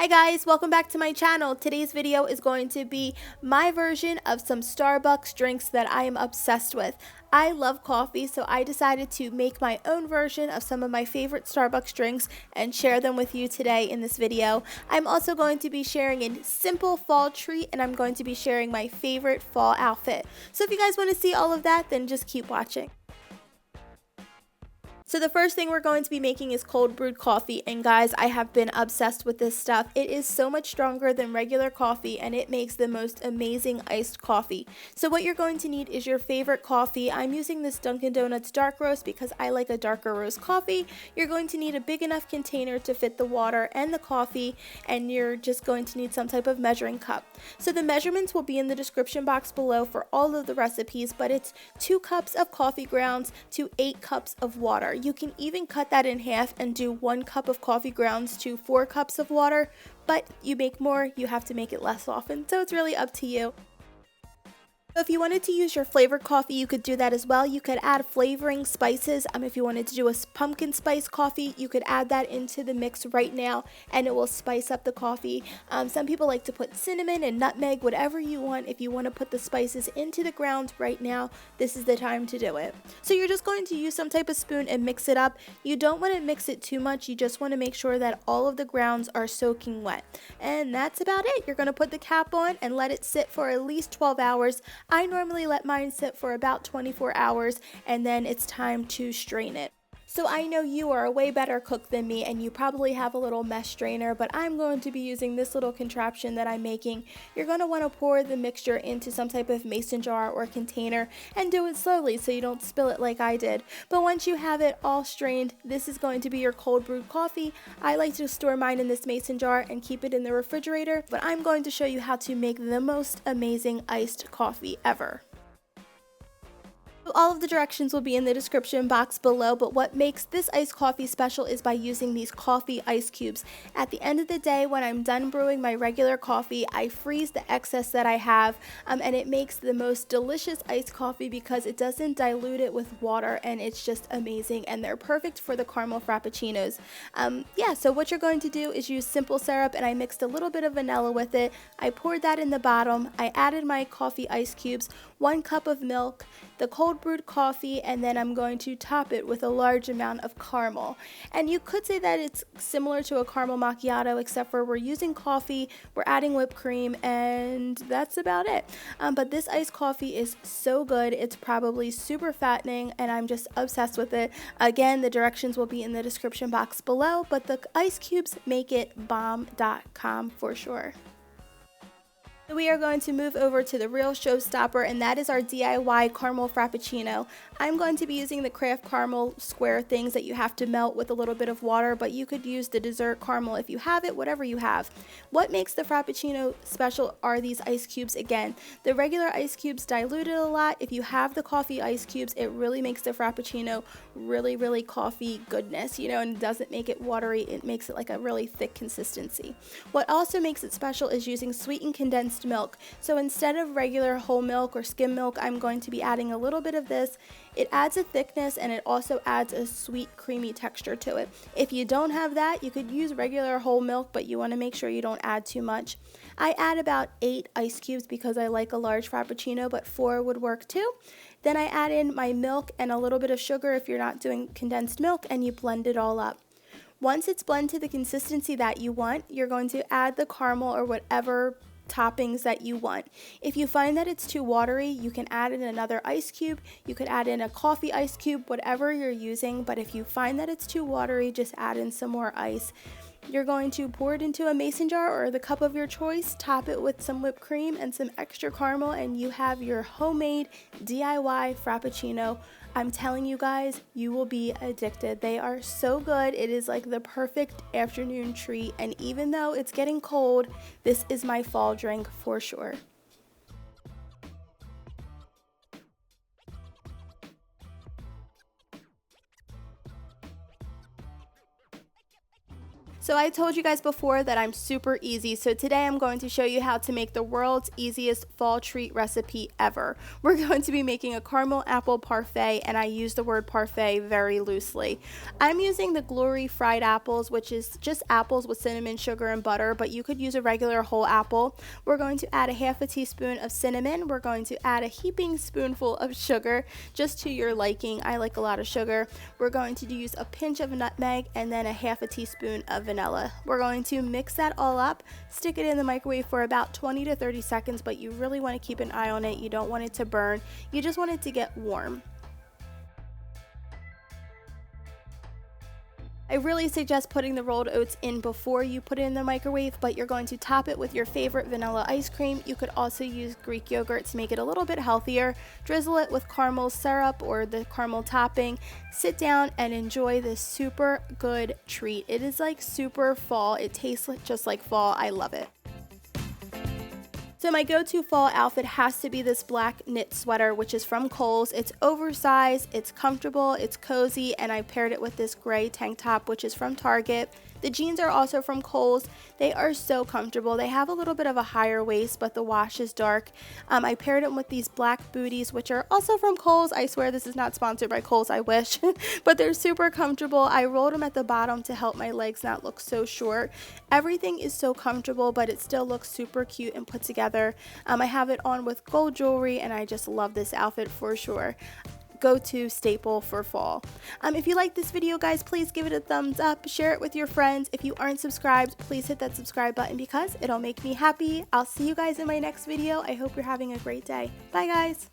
Hi guys, welcome back to my channel. Today's video is going to be my version of some Starbucks drinks that I am obsessed with. I love coffee, so I decided to make my own version of some of my favorite Starbucks drinks and share them with you today in this video. I'm also going to be sharing a simple fall treat, and I'm going to be sharing my favorite fall outfit. So if you guys want to see all of that, then just keep watching. So the first thing we're going to be making is cold brewed coffee, and guys, I have been obsessed with this stuff. It is so much stronger than regular coffee, and it makes the most amazing iced coffee. So what you're going to need is your favorite coffee. I'm using this Dunkin' Donuts dark roast because I like a darker roast coffee. You're going to need a big enough container to fit the water and the coffee, and you're just going to need some type of measuring cup. So the measurements will be in the description box below for all of the recipes, but it's 2 cups of coffee grounds to 8 cups of water. You can even cut that in half and do 1 cup of coffee grounds to 4 cups of water, but you make more, you have to make it less often, so it's really up to you. So if you wanted to use your flavored coffee, you could do that as well. You could add flavoring spices. If you wanted to do a pumpkin spice coffee, you could add that into the mix right now and it will spice up the coffee. Some people like to put cinnamon and nutmeg, whatever you want. If you want to put the spices into the ground right now, this is the time to do it. So you're just going to use some type of spoon and mix it up. You don't want to mix it too much. You just want to make sure that all of the grounds are soaking wet. And that's about it. You're going to put the cap on and let it sit for at least 12 hours. I normally let mine sit for about 24 hours and then it's time to strain it. So I know you are a way better cook than me and you probably have a little mesh strainer, but I'm going to be using this little contraption that I'm making. You're going to want to pour the mixture into some type of mason jar or container and do it slowly so you don't spill it like I did. But once you have it all strained, this is going to be your cold brewed coffee. I like to store mine in this mason jar and keep it in the refrigerator, but I'm going to show you how to make the most amazing iced coffee ever. All of the directions will be in the description box below, but what makes this iced coffee special is by using these coffee ice cubes. At the end of the day, when I'm done brewing my regular coffee, I freeze the excess that I have, and it makes the most delicious iced coffee because it doesn't dilute it with water, and it's just amazing, and they're perfect for the caramel frappuccinos. So what you're going to do is use simple syrup, and I mixed a little bit of vanilla with it. I poured that in the bottom. I added my coffee ice cubes, 1 cup of milk, the cold brewed coffee, and then I'm going to top it with a large amount of caramel. And you could say that it's similar to a caramel macchiato, except for we're using coffee, we're adding whipped cream, and that's about it. But this iced coffee is so good. It's probably super fattening, and I'm just obsessed with it. Again, the directions will be in the description box below, but the ice cubes make it bomb.com for sure. We are going to move over to the real showstopper, and that is our DIY Caramel Frappuccino. I'm going to be using the Kraft caramel square things that you have to melt with a little bit of water, but you could use the dessert caramel if you have it, whatever you have. What makes the Frappuccino special are these ice cubes again. The regular ice cubes dilute it a lot. If you have the coffee ice cubes, it really makes the Frappuccino really, really coffee goodness, and it doesn't make it watery. It makes it like a really thick consistency. What also makes it special is using sweetened condensed milk. So instead of regular whole milk or skim milk, I'm going to be adding a little bit of this. It adds a thickness and it also adds a sweet, creamy texture to it. If you don't have that, you could use regular whole milk, but you want to make sure you don't add too much. I add about 8 ice cubes because I like a large Frappuccino, but 4 would work too. Then I add in my milk and a little bit of sugar if you're not doing condensed milk, and you blend it all up. Once it's blended to the consistency that you want, you're going to add the caramel or whatever toppings that you want. If you find that it's too watery, you can add in another ice cube. You could add in a coffee ice cube, whatever you're using, but if you find that it's too watery, just add in some more ice. You're going to pour it into a mason jar or the cup of your choice, top it with some whipped cream and some extra caramel, and you have your homemade DIY Frappuccino. I'm telling you guys, you will be addicted. They are so good. It is like the perfect afternoon treat, and even though it's getting cold, this is my fall drink for sure. So I told you guys before that I'm super easy, so today I'm going to show you how to make the world's easiest fall treat recipe ever. We're going to be making a caramel apple parfait, and I use the word parfait very loosely. I'm using the Glory fried apples, which is just apples with cinnamon, sugar, and butter, but you could use a regular whole apple. We're going to add a half a teaspoon of cinnamon. We're going to add a heaping spoonful of sugar, just to your liking. I like a lot of sugar. We're going to use a pinch of nutmeg and then a half a teaspoon of vanilla. We're going to mix that all up, stick it in the microwave for about 20 to 30 seconds, but you really want to keep an eye on it. You don't want it to burn. You just want it to get warm. I really suggest putting the rolled oats in before you put it in the microwave, but you're going to top it with your favorite vanilla ice cream. You could also use Greek yogurt to make it a little bit healthier. Drizzle it with caramel syrup or the caramel topping. Sit down and enjoy this super good treat. It is like super fall. It tastes just like fall. I love it. So my go-to fall outfit has to be this black knit sweater, which is from Kohl's. It's oversized, it's comfortable, it's cozy, and I paired it with this gray tank top, which is from Target. The jeans are also from Kohl's. They are so comfortable. They have a little bit of a higher waist, but the wash is dark. I paired them with these black booties, which are also from Kohl's. I swear this is not sponsored by Kohl's, I wish. But they're super comfortable. I rolled them at the bottom to help my legs not look so short. Everything is so comfortable, but it still looks super cute and put together. I have it on with gold jewelry, and I just love this outfit for sure. Go-to staple for fall. If you like this video, guys, please give it a thumbs up, share it with your friends. If you aren't subscribed, please hit that subscribe button because it'll make me happy. I'll see you guys in my next video. I hope you're having a great day. Bye, guys.